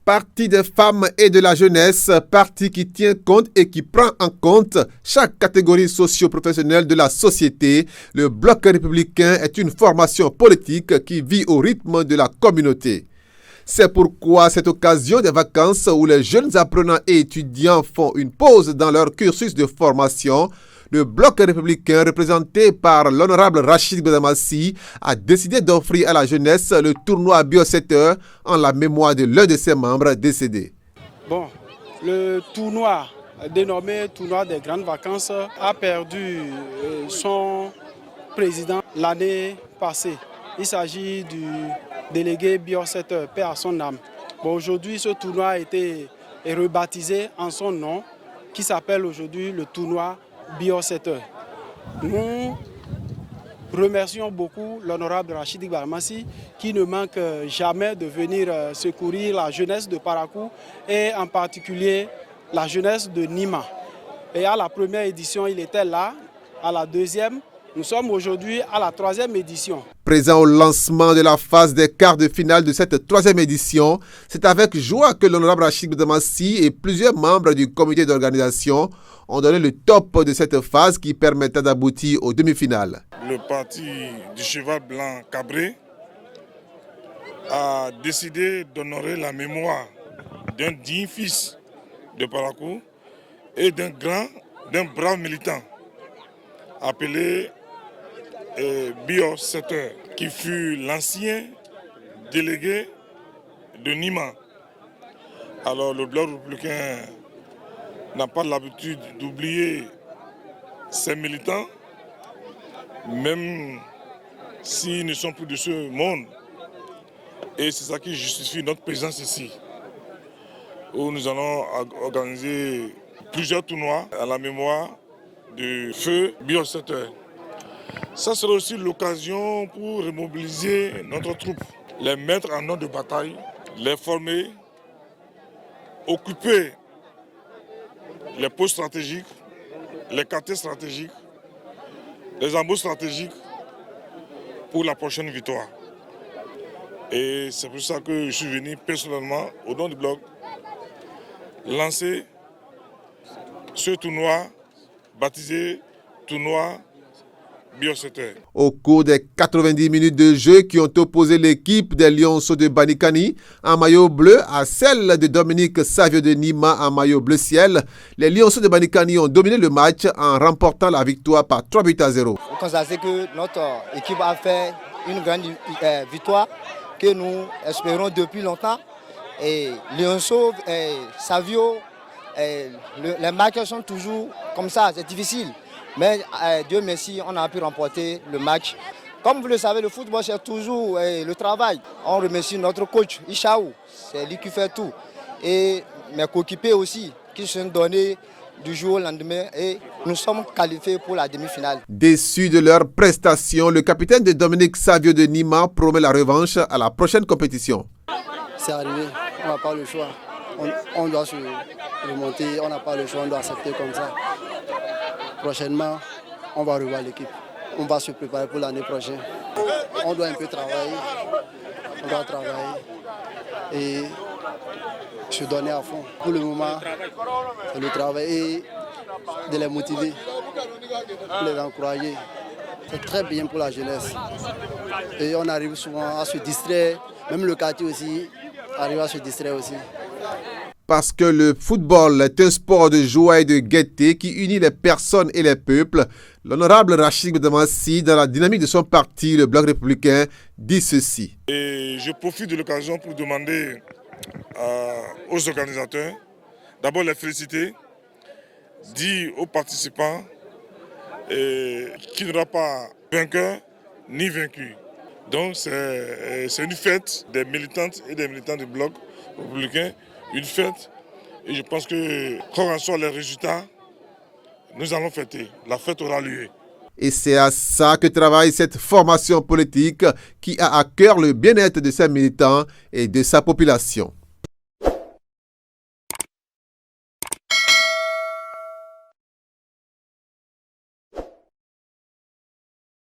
Parti des femmes et de la jeunesse, parti qui tient compte et qui prend en compte chaque catégorie socio-professionnelle de la société, le Bloc républicain est une formation politique qui vit au rythme de la communauté. C'est pourquoi à cette occasion des vacances où les jeunes apprenants et étudiants font une pause dans leur cursus de formation, le Bloc républicain, représenté par l'honorable Rachid Gbedamassi, a décidé d'offrir à la jeunesse le tournoi Bio 7 heures en la mémoire de l'un de ses membres décédés. Bon, le tournoi, dénommé tournoi des grandes vacances, a perdu son président l'année passée. Il s'agit du délégué Bio 7 heures, paix à son âme. Bon, aujourd'hui, ce tournoi a été rebaptisé en son nom, qui s'appelle aujourd'hui le tournoi Bio 7 heures. Nous remercions beaucoup l'honorable Rachid Gbedamassi qui ne manque jamais de venir secourir la jeunesse de Parakou et en particulier la jeunesse de Nima. Et à la première édition, il était là. À la deuxième, nous sommes aujourd'hui à la troisième édition. Présent au lancement de la phase des quarts de finale de cette troisième édition, c'est avec joie que l'honorable Rachid Gbedamassi et plusieurs membres du comité d'organisation ont donné le top de cette phase qui permettait d'aboutir aux demi-finales. Le parti du cheval blanc Cabré a décidé d'honorer la mémoire d'un digne fils de Parakou et d'un brave militant appelé Bio 7 heures, qui fut l'ancien délégué de Nima. Alors le Bloc républicain n'a pas l'habitude d'oublier ses militants, même s'ils ne sont plus de ce monde. Et c'est ça qui justifie notre présence ici, où nous allons organiser plusieurs tournois à la mémoire du feu Bio 7 heures. Ça sera aussi l'occasion pour remobiliser notre troupe, les mettre en ordre de bataille, les former, occuper les postes stratégiques, les quartiers stratégiques, les embauches stratégiques pour la prochaine victoire. Et c'est pour ça que je suis venu personnellement, au nom du Bloc, lancer ce tournoi baptisé tournoi Bio 7 heures. Au cours des 90 minutes de jeu qui ont opposé l'équipe des Lionceaux de Banikani en maillot bleu à celle de Dominique Savio de Nima en maillot bleu ciel, les Lionceaux de Banikani ont dominé le match en remportant la victoire par 3 buts à 0. Vous constatez que notre équipe a fait une grande victoire que nous espérons depuis longtemps. Et Lionceaux, Savio, les matchs sont toujours comme ça, c'est difficile. Mais Dieu merci, on a pu remporter le match. Comme vous le savez, le football, c'est toujours le travail. On remercie notre coach, Ishaou, c'est lui qui fait tout. Et mes coéquipiers aussi, qui se sont donnés du jour au lendemain. Et nous sommes qualifiés pour la demi-finale. Déçu de leur prestation, le capitaine de Dominique Savio de Nima promet la revanche à la prochaine compétition. C'est arrivé, on n'a pas le choix. On doit se remonter, on n'a pas le choix, on doit accepter comme ça. Prochainement, on va revoir l'équipe. On va se préparer pour l'année prochaine. On doit un peu travailler. On doit travailler et se donner à fond. Pour le moment, c'est le travail et de les motiver, de les encourager. C'est très bien pour la jeunesse. Et on arrive souvent à se distraire. Même le quartier aussi arrive à se distraire aussi. Parce que le football est un sport de joie et de gaieté qui unit les personnes et les peuples, l'honorable Rachid Gbedamassi, dans la dynamique de son parti, le Bloc républicain, dit ceci. Et je profite de l'occasion pour demander aux organisateurs, d'abord les féliciter, dire aux participants qu'il n'y aura pas vainqueur ni vaincu. Donc c'est une fête des militantes et des militants du Bloc républicain. Une fête, et je pense que quand on sort les résultats, nous allons fêter. La fête aura lieu. Et c'est à ça que travaille cette formation politique qui a à cœur le bien-être de ses militants et de sa population.